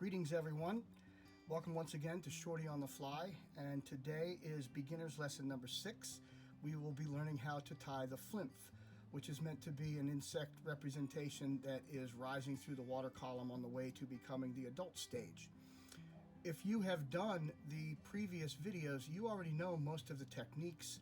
Greetings everyone. Welcome once again to Shorty on the Fly, and today is beginner's lesson number 6. We will be learning how to tie the flymph, which is meant to be an insect representation that is rising through the water column on the way to becoming the adult stage. If you have done the previous videos, you already know most of the techniques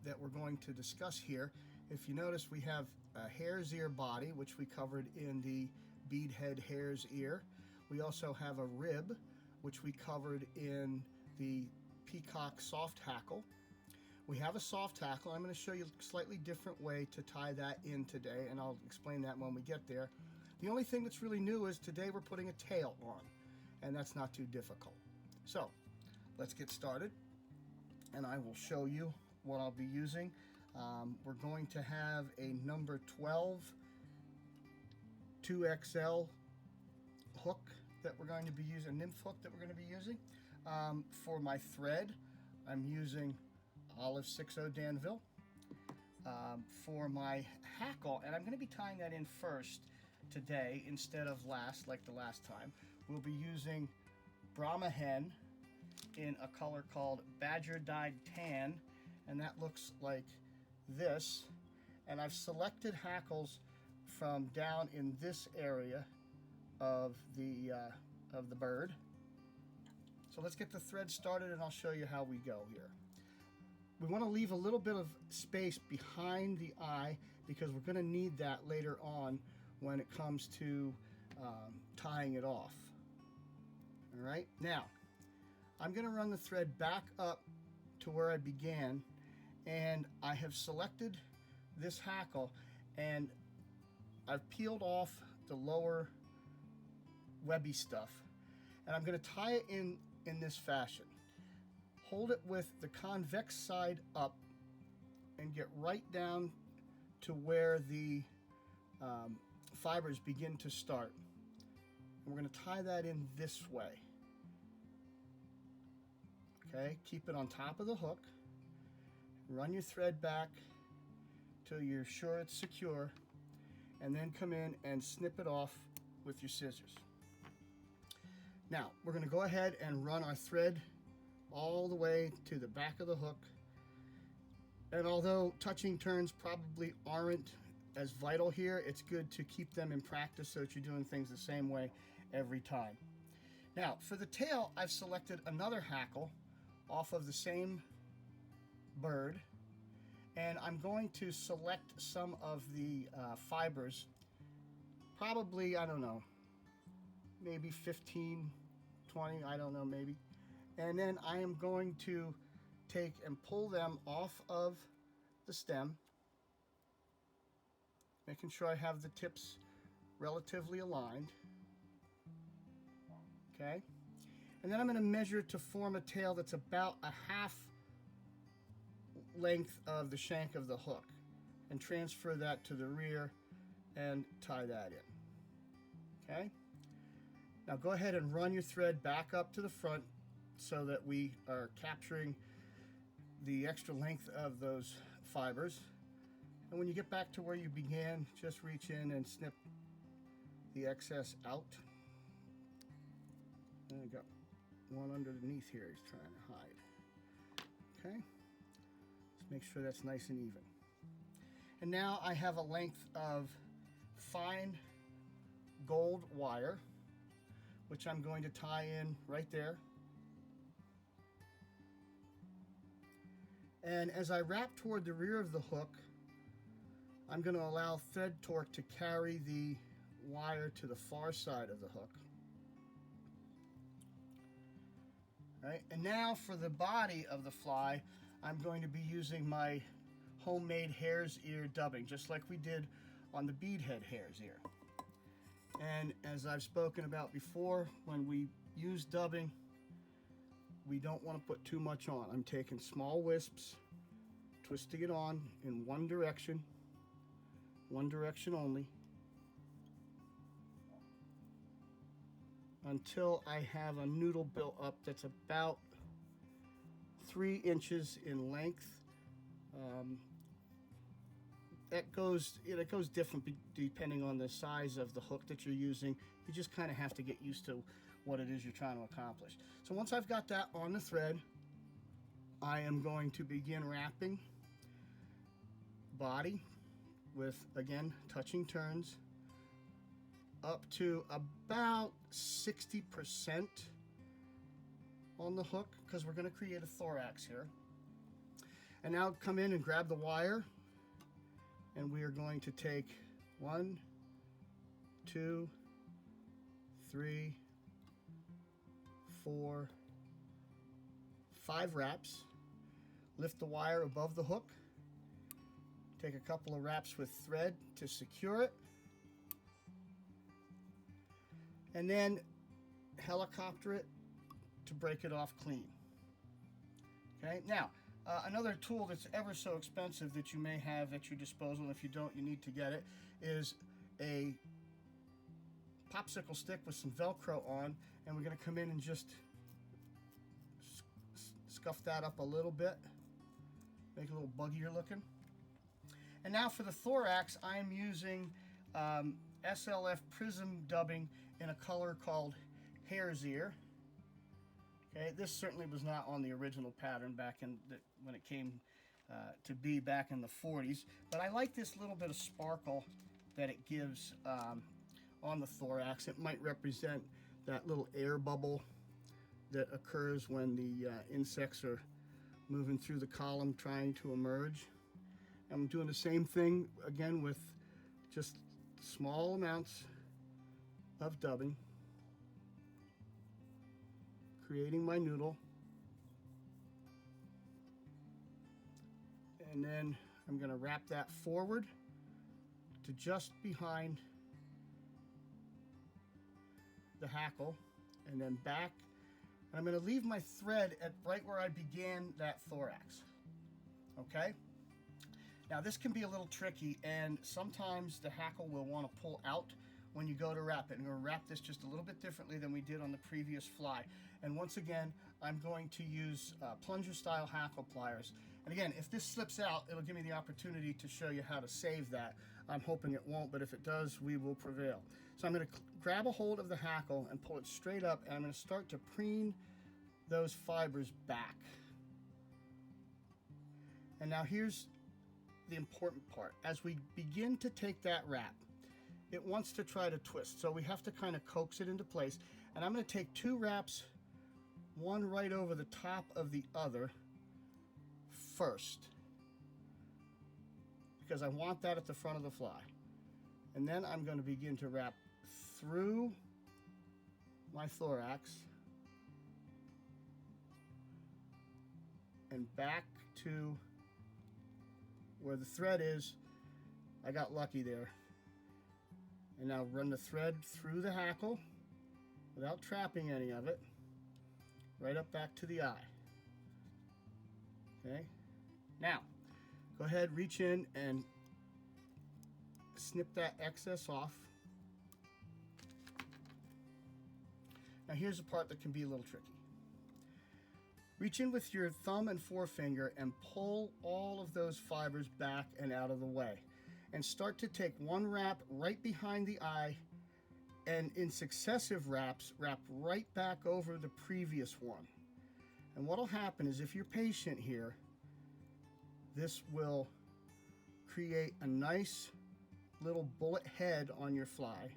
that we're going to discuss here. If you notice, we have a hare's ear body, which we covered in the beadhead hare's ear. We also have a rib, which we covered in the peacock soft hackle. We have a soft hackle. I'm going to show you a slightly different way to tie that in today, and I'll explain that when we get there. The only thing that's really new is today we're putting a tail on, and that's not too difficult. So let's get started, and I will show you what I'll be using. We're going to have a number 12 2XL hook that we're going to be using, a nymph hook that we're going to be using. For my thread, I'm using Olive 60 Danville. For my hackle, and I'm going to be tying that in first today instead of last, like the last time, we'll be using Brahma Hen in a color called Badger Dyed Tan, and that looks like this. And I've selected hackles from down in this area of the bird. So let's get the thread started, and I'll show you how we go here. We want to leave a little bit of space behind the eye because we're going to need that later on when it comes to tying it off. All right, now I'm going to run the thread back up to where I began, and I have selected this hackle, and I've peeled off the lower webby stuff, and I'm going to tie it in this fashion. Hold it with the convex side up and get right down to where the fibers begin to start. And we're going to tie that in this way. Okay, keep it on top of the hook. Run your thread back till you're sure it's secure, and then come in and snip it off with your scissors. Now, we're going to go ahead and run our thread all the way to the back of the hook. And although touching turns probably aren't as vital here, it's good to keep them in practice so that you're doing things the same way every time. Now, for the tail, I've selected another hackle off of the same bird, and I'm going to select some of the fibers, probably, I don't know, maybe 15, 20, I don't know, maybe. And then I am going to take and pull them off of the stem, making sure I have the tips relatively aligned. Okay, and then I'm going to measure to form a tail that's about a half length of the shank of the hook, and transfer that to the rear and tie that in. Okay, now go ahead and run your thread back up to the front so that we are capturing the extra length of those fibers. And when you get back to where you began, just reach in and snip the excess out. And I got one underneath here he's trying to hide. Okay, let's make sure that's nice and even. And now I have a length of fine gold wire, which I'm going to tie in right there. And as I wrap toward the rear of the hook, I'm going to allow thread torque to carry the wire to the far side of the hook. All right, and now for the body of the fly, I'm going to be using my homemade hare's ear dubbing, just like we did on the beadhead hare's ear. And as I've spoken about before, when we use dubbing, we don't want to put too much on. I'm taking small wisps, twisting it on in one direction only, until I have a noodle built up that's about 3 inches in length. It goes different depending on the size of the hook that you're using. You just kind of have to get used to what it is you're trying to accomplish. So once I've got that on the thread, I am going to begin wrapping body with, again, touching turns up to about 60% on the hook, because we're going to create a thorax here. And now come in and grab the wire, and we are going to take 1, 2, 3, 4, 5 wraps. Lift the wire above the hook. Take a couple of wraps with thread to secure it. And then helicopter it to break it off clean. Okay, now another tool that's ever so expensive that you may have at your disposal, if you don't, you need to get it, is a popsicle stick with some Velcro on, and we're going to come in and just scuff that up a little bit, make it a little buggier looking. And now for the thorax, I'm using SLF prism dubbing in a color called Hare's Ear. Okay, this certainly was not on the original pattern back in when it came to be back in the 40s, but I like this little bit of sparkle that it gives on the thorax. It might represent that little air bubble that occurs when the insects are moving through the column trying to emerge. I'm doing the same thing again with just small amounts of dubbing, creating my noodle, and then I'm going to wrap that forward to just behind the hackle, and then back, and I'm going to leave my thread at right where I began that thorax. Okay, now this can be a little tricky, and sometimes the hackle will want to pull out when you go to wrap it. And we're going to wrap this just a little bit differently than we did on the previous fly. And once again, I'm going to use plunger style hackle pliers. And again, if this slips out, it'll give me the opportunity to show you how to save that. I'm hoping it won't, but if it does, we will prevail. So I'm going to grab a hold of the hackle and pull it straight up, and I'm going to start to preen those fibers back. And now here's the important part. As we begin to take that wrap, it wants to try to twist, so we have to kind of coax it into place. And I'm going to take 2 wraps, one right over the top of the other first, because I want that at the front of the fly. And then I'm going to begin to wrap through my thorax and back to where the thread is. I got lucky there. And now run the thread through the hackle without trapping any of it, right up back to the eye. Okay, now go ahead, reach in and snip that excess off. Now here's the part that can be a little tricky. Reach in with your thumb and forefinger and pull all of those fibers back and out of the way. And start to take one wrap right behind the eye, and in successive wraps, wrap right back over the previous one. And what will happen is, if you're patient here, this will create a nice little bullet head on your fly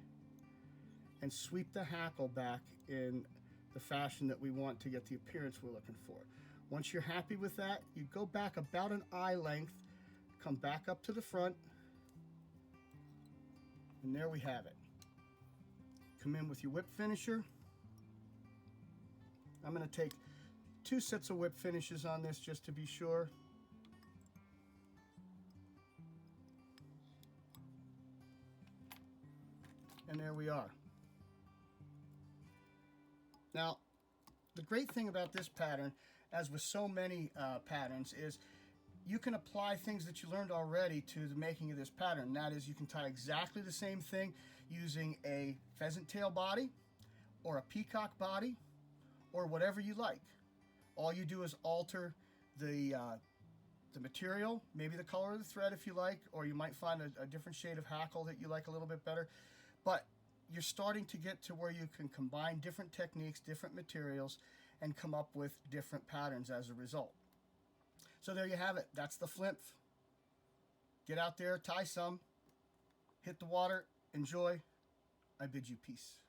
and sweep the hackle back in the fashion that we want to get the appearance we're looking for. Once you're happy with that, you go back about an eye length, come back up to the front, and there we have it. Come in with your whip finisher. I'm going to take 2 sets of whip finishes on this just to be sure. And there we are. Now, the great thing about this pattern, as with so many patterns, is you can apply things that you learned already to the making of this pattern. That is, you can tie exactly the same thing using a pheasant tail body or a peacock body or whatever you like. All you do is alter the material, maybe the color of the thread if you like, or you might find a different shade of hackle that you like a little bit better. But you're starting to get to where you can combine different techniques, different materials, and come up with different patterns as a result. So there you have it. That's the Flymph. Get out there, tie some, hit the water, enjoy. I bid you peace.